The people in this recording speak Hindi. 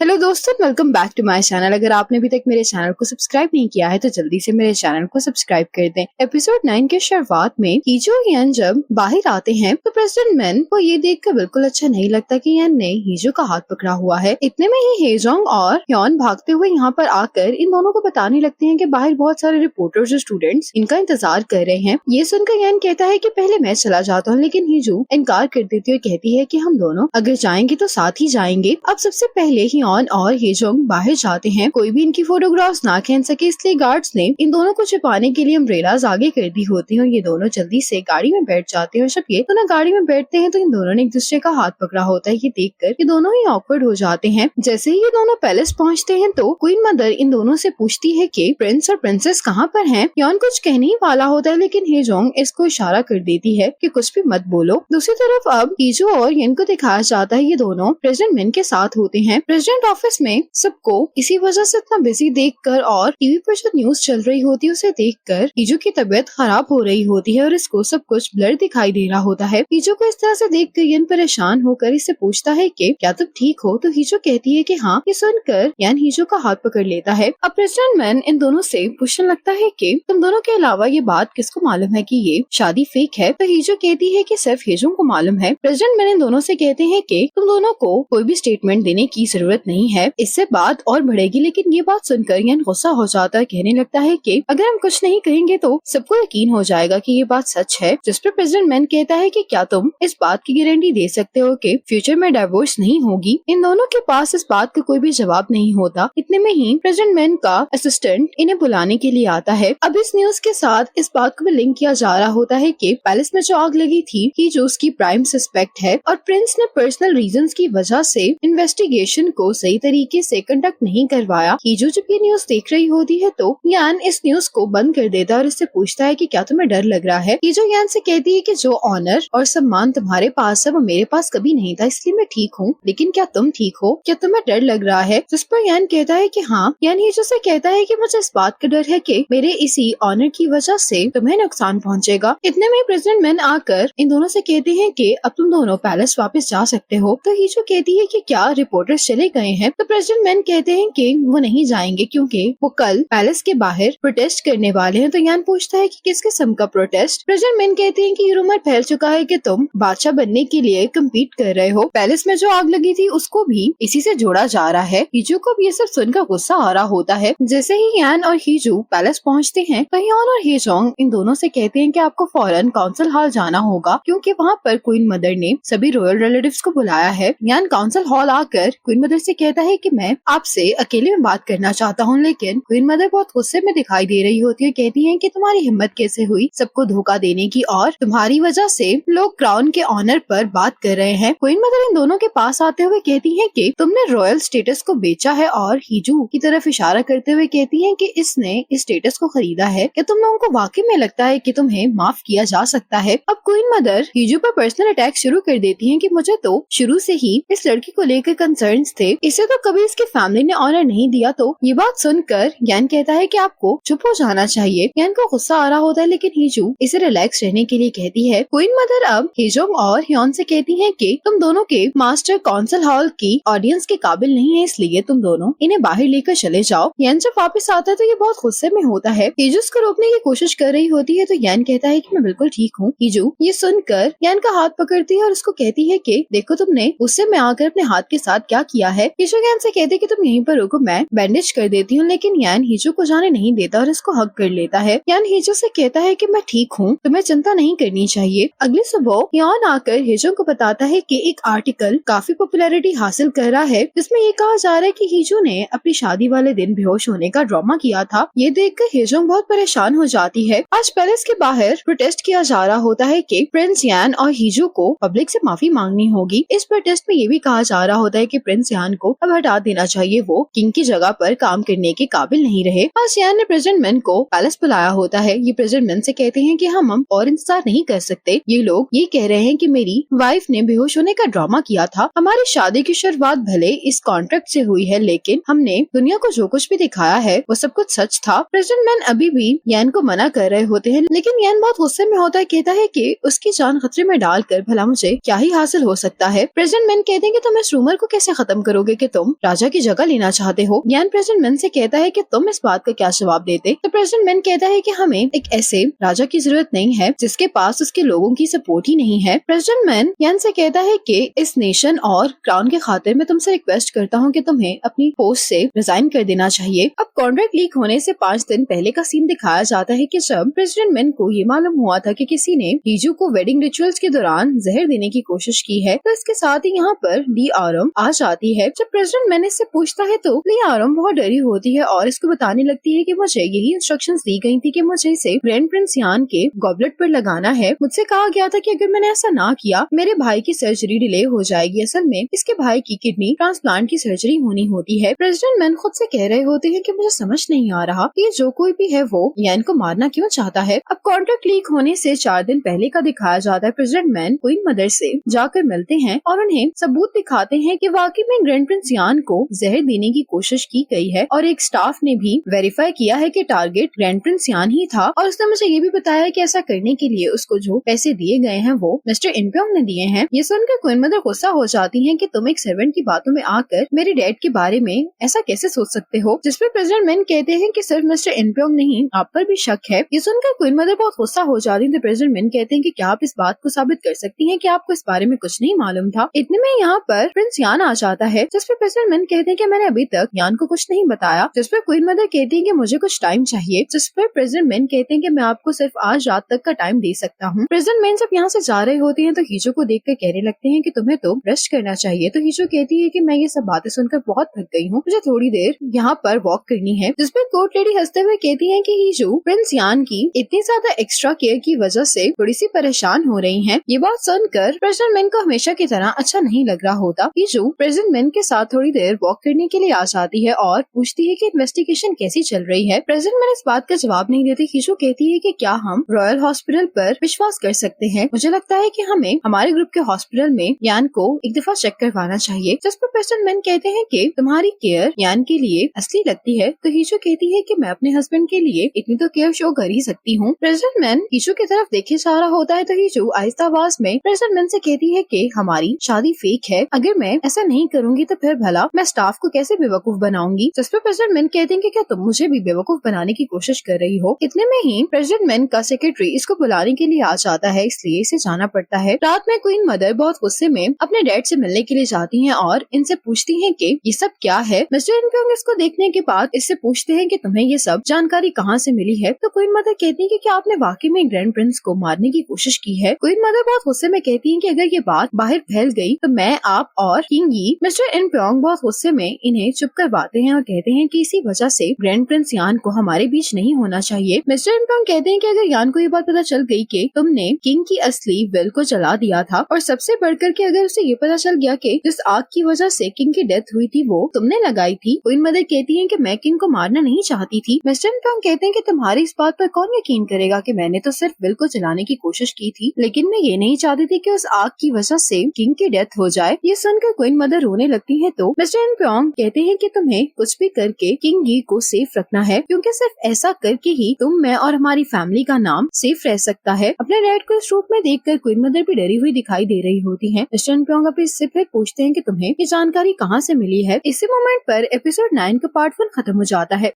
हेलो दोस्तों, welcome back to my channel. अगर आपने अभी तक मेरे चैनल को सब्सक्राइब नहीं किया है तो जल्दी से मेरे चैनल को सब्सक्राइब कर दें। एपिसोड 9 के शुरुआत में हीजो यान जब बाहर आते हैं तो प्रेसिडेंट मैन को ये देखकर बिल्कुल अच्छा नहीं लगता कि यान ने हीजो का हाथ पकड़ा हुआ है। इतने में ही हेजोंग और ह्योन भागते हुए यहाँ पर आकर इन दोनों को बताने लगते हैं कि बाहर बहुत सारे रिपोर्टर्स और स्टूडेंट्स इनका इंतजार कर रहे हैं। ये सुनकर यान कहता है कि पहले मैं चला जाता हूँ, लेकिन हीजो इनकार कर देती है और कहती है कि हम दोनों अगर जाएंगे तो साथ ही जाएंगे। अब सबसे पहले ह्योन और हेजोंग बाहर जाते हैं, कोई भी इनकी फोटोग्राफ्स ना खींच सके इसलिए गार्ड्स ने इन दोनों को छिपाने के लिए अम्ब्रेलाज आगे कर दी होती हैं और ये दोनों जल्दी से गाड़ी में बैठ जाते हैं। और जब ये दोनों गाड़ी में बैठते हैं तो इन दोनों ने एक दूसरे का हाथ पकड़ा होता है। ये देखकर ये दोनों ही ऑकवर्ड हो जाते हैं। जैसे ही ये दोनों पैलेस पहुंचते हैं तो क्वीन मदर इन दोनों से पूछती है कि प्रिंस और प्रिंसेस कहाँ पर हैं। ह्योन कुछ कहने ही वाला होता है, लेकिन हेजोंग इसको इशारा कर देती है कि कुछ भी मत बोलो। दूसरी तरफ अब हीजो और येन को दिखाया जाता है, ये दोनों प्रेसिडेंट मिन के साथ होते हैं। प्रेसिडेंट ऑफिस में सबको इसी वजह से इतना बिजी देखकर और टीवी पर जो न्यूज चल रही होती है उसे देखकर हीजो की तबीयत खराब हो रही होती है और इसको सब कुछ ब्लर दिखाई दे रहा होता है। हीजो को इस तरह से देखकर येन परेशान होकर इससे पूछता है कि क्या तुम ठीक हो, तो हीजो कहती है कि हाँ। ये सुनकर यान हीजो का हाथ पकड़ लेता है। अब प्रेसिडेंट मैन इन दोनों से पूछने लगता है कि तुम दोनों के अलावा ये बात किसको मालूम है कि ये शादी फेक है, तो हीजो कहती है कि सिर्फ हीजो को मालूम है। प्रेसिडेंट मैन इन दोनों से कहते हैं कि तुम दोनों को कोई भी स्टेटमेंट देने की जरूरत नहीं है, इससे बात और बढ़ेगी। लेकिन ये बात सुनकर यान गुस्सा हो जाता है, कहने लगता है कि अगर हम कुछ नहीं कहेंगे तो सबको यकीन हो जाएगा कि ये बात सच है। जिस पर प्रेसिडेंट मैन कहता है कि क्या तुम इस बात की गारंटी दे सकते हो कि फ्यूचर में डाइवोर्स नहीं होगी। इन दोनों के पास इस बात का कोई भी जवाब नहीं होता। इतने में ही प्रेसिडेंट मैन का असिस्टेंट इन्हें बुलाने के लिए आता है। अब इस न्यूज के साथ इस बात को भी लिंक किया जा रहा होता है कि पैलेस में जो आग लगी थी कि जो उसकी प्राइम सस्पेक्ट है और प्रिंस ने पर्सनल रीजंस की वजह से इन्वेस्टिगेशन को सही तरीके से कंडक्ट नहीं करवाया। हीजो जब ये न्यूज देख रही होती है तो यान इस न्यूज को बंद कर देता है और इससे पूछता है कि क्या तुम्हें डर लग रहा है। हीजो यान से कहती है कि जो ऑनर और सम्मान तुम्हारे पास है वो मेरे पास कभी नहीं था, इसलिए मैं ठीक हूँ, लेकिन क्या तुम ठीक हो, क्या तुम्हें डर लग रहा है। जिस पर यान कहता है कि हाँ। यान हीजो से कहता है कि मुझे इस बात का डर है कि मेरे इसी ऑनर की वजह से तुम्हें नुकसान पहुँचेगा। इतने में प्रेसिडेंट मैन आकर इन दोनों से कहते हैं कि अब तुम दोनों पैलेस वापस जा सकते हो। तो हीजो कहती है कि क्या रिपोर्टर्स चले गए हैं, तो प्रेसिडेंट मैन कहते हैं कि वो नहीं जाएंगे क्योंकि वो कल पैलेस के बाहर प्रोटेस्ट करने वाले हैं। तो यान पूछता है कि किस किस्म का प्रोटेस्ट। प्रेसिडेंट मैन कहते हैं कि ये रूमर फैल चुका है कि तुम बादशाह बनने के लिए कम्पीट कर रहे हो। पैलेस में जो आग लगी थी उसको भी इसी से जोड़ा जा रहा है। हीजो को भी ये सब सुनकर गुस्सा आ रहा होता है। जैसे ही यान और हीजो पैलेस पहुँचते हैं तो यान और हेजोंग इन दोनों से कहते हैं कि आपको फौरन काउंसिल हॉल जाना होगा क्योंकि वहाँ पर क्वीन मदर ने सभी रॉयल रिलेटिव्स को बुलाया है। यान काउंसिल हॉल आकर क्वीन मदर से कहता है कि मैं आपसे अकेले में बात करना चाहता हूँ, लेकिन क्वीन मदर बहुत गुस्से में दिखाई दे रही होती है। कहती है कि तुम्हारी हिम्मत कैसे हुई सबको धोखा देने की, और तुम्हारी वजह से लोग क्राउन के ऑनर पर बात कर रहे हैं। क्वीन मदर इन दोनों के पास आते हुए कहती है कि तुमने रॉयल स्टेटस को बेचा है, और हीजो की तरफ इशारा करते हुए कहती है कि इसने इस स्टेटस को खरीदा है। क्या तुम लोगों को वाकई में लगता है कि तुम्हें माफ किया जा सकता है। अब क्वीन मदर हीजो पर पर्सनल अटैक शुरू कर देती है कि मुझे तो शुरू से ही इस लड़की को लेकर कंसर्न्स थे, इसे तो कभी इसकी फैमिली ने ऑनर नहीं दिया। तो ये बात सुनकर यान कहता है कि आपको चुप हो जाना चाहिए। यान को गुस्सा आ रहा होता है, लेकिन हीजो इसे रिलैक्स रहने के लिए कहती है। क्वीन मदर अब हेजोंग और ह्योन से कहती है कि तुम दोनों के मास्टर काउंसिल हॉल की ऑडियंस के काबिल नहीं है, इसलिए तुम दोनों इन्हें बाहर लेकर चले जाओ। यान जब वापस आता है तो ये बहुत गुस्से में होता है। हीजो उसको रोकने की कोशिश कर रही होती है तो यान कहता है कि मैं बिल्कुल ठीक हूँ। हीजो ये सुनकर यान का हाथ पकड़ती है और उसको कहती है कि देखो तुमने गुस्से में आकर अपने हाथ के साथ क्या किया है। हीजो यान से कहते कि तुम यहीं पर रुको, मैं बैंडेज कर देती हूँ, लेकिन यान हीजो को जाने नहीं देता और इसको हक कर लेता है। यान हीजो से कहता है कि मैं ठीक हूँ, तुम्हें चिंता नहीं करनी चाहिए। अगली सुबह यान आकर हीजो को बताता है कि एक आर्टिकल काफी पॉपुलैरिटी हासिल कर रहा है जिसमें ये कहा जा रहा है कि हीजो ने अपनी शादी वाले दिन बेहोश होने का ड्रामा किया था। ये देखकर हीजो बहुत परेशान हो जाती है। आज पैलेस के बाहर प्रोटेस्ट किया जा रहा होता है कि प्रिंस यान और हीजो को पब्लिक से माफी मांगनी होगी। इस प्रोटेस्ट में ये भी कहा जा रहा होता है कि प्रिंस यान को अब हटा देना चाहिए, वो किंग की जगह पर काम करने के काबिल नहीं रहे। आज यान ने प्रेसिडेंट मैन को पैलेस बुलाया होता है। ये प्रेसिडेंट मैन से कहते हैं कि हम और इंतजार नहीं कर सकते। ये लोग ये कह रहे हैं कि मेरी वाइफ ने बेहोश होने का ड्रामा किया था। हमारी शादी की शुरुआत भले इस कॉन्ट्रैक्ट से हुई है, लेकिन हमने दुनिया को जो कुछ भी दिखाया है वो सब कुछ सच था। प्रेसिडेंट मैन अभी भी यान को मना कर रहे होते हैं, लेकिन यान बहुत गुस्से में होता है। कहता है कि उसकी जान खतरे में डालकर भला मुझे क्या ही हासिल हो सकता है। प्रेसिडेंट मैन कहते हैं कि तुम इस रूमर को कैसे खत्म करोगे। होगे कि तुम राजा की जगह लेना चाहते हो। यान प्रेसिडेंट मेन से कहता है कि तुम इस बात का क्या जवाब देते। तो प्रेसिडेंट मेन कहता है कि हमें एक ऐसे राजा की जरूरत नहीं है जिसके पास उसके लोगों की सपोर्ट ही नहीं है। प्रेसिडेंट मेन यान से कहता है कि इस नेशन और क्राउन के खातिर मैं तुमसे रिक्वेस्ट करता हूँ कि तुम्हें अपनी पोस्ट से रिजाइन कर देना चाहिए। अब कॉन्ट्रैक्ट लीक होने से 5 दिन पहले का सीन दिखाया जाता है कि जब प्रेसिडेंट मेन को ये मालूम हुआ था कि किसी ने हीजू को वेडिंग रिचुअल्स के दौरान जहर देने की कोशिश की है, तो इसके साथ ही यहाँ पर ली आरम आ जाती है। जब प्रेसिडेंट मेन इससे पूछता है तो ली आरम बहुत डरी होती है और इसको बताने लगती है कि मुझे यही इंस्ट्रक्शंस दी गई थी कि मुझे इसे ग्रैंड प्रिंस यान के गॉबलेट पर लगाना है। मुझसे कहा गया था कि अगर मैंने ऐसा ना किया मेरे भाई की सर्जरी डिले हो जाएगी। असल में इसके भाई की किडनी ट्रांसप्लांट की सर्जरी होनी होती है। प्रेसिडेंट मेन खुद से कह रहे होते हैं कि मुझे समझ नहीं आ रहा कि जो कोई भी है वो यान को मारना क्यों चाहता है। अब कॉन्ट्रैक्ट लीक होने से 4 दिन पहले का दिखाया जाता है। प्रेसिडेंट मेन क्वीन मदर से जाकर मिलते हैं और उन्हें सबूत दिखाते हैं कि वाकई में ग्रैंड प्रिंस यान को जहर देने की कोशिश की गई है और एक स्टाफ ने भी वेरीफाई किया है कि टारगेट ग्रैंड प्रिंस यान ही था। और उसने मुझे ये भी बताया कि ऐसा करने के लिए उसको जो पैसे दिए गए हैं वो मिस्टर इनप्योंग ने दिए हैं। ये सुनकर क्वीन मदर गुस्सा हो जाती हैं कि तुम एक सर्वेंट की बातों में आकर मेरे डैड के बारे में ऐसा कैसे सोच सकते हो। जिस पर प्रेसिडेंट मेन कहते हैं कि सिर्फ मिस्टर इनप्योंग नहीं आप पर भी शक है। ये सुनकर क्वीन मदर बहुत गुस्सा हो जाती है। तो प्रेसिडेंट मेन कहते हैं कि क्या आप इस बात को साबित कर सकती हैं कि आपको इस बारे में कुछ नहीं मालूम था। इतने में यहाँ पर प्रिंस यान आ जाता है, जिस पर प्रेसिडेंट मेन कहते हैं कि मैंने अभी तक यान को कुछ नहीं बताया। जिस पर क्वीन मदर कहती है कि मुझे कुछ टाइम चाहिए। जिस पर प्रेसिडेंट मेन कहते हैं कि मैं आपको सिर्फ आज रात तक का टाइम दे सकता हूँ। प्रेसिडेंट मेन जब यहाँ से जा रहे होते हैं तो हीजो को देखकर कहने लगते हैं कि तुम्हें तो रेस्ट करना चाहिए। तो हीजो कहती है कि मैं ये सब बातें सुनकर बहुत थक गई हूँ, मुझे थोड़ी देर यहाँ पर वॉक करनी है। जिस पर कोर्ट लेडी हंसते हुए कहती है कि हीजो प्रिंस यान की इतनी ज्यादा एक्स्ट्रा केयर की वजह से थोड़ी सी परेशान हो रही है। ये बात सुनकर प्रेसिडेंट मेन को हमेशा की तरह अच्छा नहीं लग रहा होता। हीजो प्रेसिडेंट मेन के साथ थोड़ी देर वॉक करने के लिए आ जाती है और पूछती है कि इन्वेस्टिगेशन कैसी चल रही है। प्रेसिडेंट मेन इस बात का जवाब नहीं देती। हीजो कहती है कि क्या हम रॉयल हॉस्पिटल पर विश्वास कर सकते हैं। मुझे लगता है कि हमें हमारे ग्रुप के हॉस्पिटल में यान को एक दफा चेक करवाना चाहिए। जिस पर प्रेसिडेंट मेन कहते हैं कि तुम्हारी केयर यान के लिए असली लगती है। तो हीजो कहती है कि मैं अपने हस्बैंड के लिए इतनी तो केयर शो कर ही सकती हूँ। प्रेसिडेंट मेन हीजो की तरफ देखे जा रहा होता है तो हीजो आहिस्ता आवाज में प्रेसिडेंट मेन से कहती है कि हमारी शादी फेक है। अगर मैं ऐसा नहीं करूंगी तो फिर भला मैं स्टाफ को कैसे बेवकूफ बनाऊंगी। जिस पर प्रेसिडेंट मेन कहते हैं कि क्या तुम मुझे भी बेवकूफ बनाने की कोशिश कर रही हो। इतने में ही प्रेसिडेंट मेन का सेक्रेटरी इसको बुलाने के लिए आ जाता है, इसलिए इसे जाना पड़ता है। रात में क्वीन मदर बहुत गुस्से में अपने डैड से मिलने के लिए जाती हैं और इनसे पूछती हैं कि ये सब क्या है। मिस्टर इनप्योंग इसको देखने के बाद इससे पूछते हैं कि तुम्हें ये सब जानकारी कहाँ से मिली है। तो क्वीन मदर कहती है कि क्या आपने वाकई में ग्रैंड प्रिंस को मारने की कोशिश की है। क्वीन मदर बहुत गुस्से में कहती है कि अगर ये बात बाहर फैल गई तो मैं, आप और किंग यी। मिस्टर इनप्योंग बहुत गुस्से में इन्हें चुप करवाते हैं और कहते हैं कि इसी वजह से ग्रैंड प्रिंस यान को हमारे बीच नहीं होना चाहिए। मिस्टर इनप्योंग कहते हैं कि अगर यान को ये बात पता चल गई कि तुमने किंग की असली विल को जला दिया था और सबसे बढ़कर के अगर उसे ये पता चल गया कि जिस आग की वजह से किंग की डेथ हुई थी वो तुमने लगाई थी। क्वीन मदर कहती है कि मैं किंग को मारना नहीं चाहती थी। मिस्टर इनप्योंग कहते हैं कि तुम्हारी इस बात पर कौन यकीन करेगा कि मैंने तो सिर्फ विल को जलाने की कोशिश की थी, लेकिन मैं ये नहीं चाहती थी कि उस आग की वजह से किंग की डेथ हो जाए। ये सुनकर क्वीन मदर रोने लगती है तो मिस्टर इनप्योंग कहते हैं कि तुम्हें कुछ भी करके किंग यी को सेफ रखना है, क्योंकि सिर्फ ऐसा करके ही तुम, मैं और हमारी फैमिली का नाम सेफ रह सकता है। अपने डैड को इस रूप में देखकर क्वीन मदर भी डरी हुई दिखाई दे रही होती है। मिस्टर इनप्योंग अपने इससे फिर पूछते हैं कि तुम्हें ये जानकारी कहाँ से मिली है। इसी मोमेंट पर एपिसोड 9 का पार्ट 1 खत्म हो जाता है।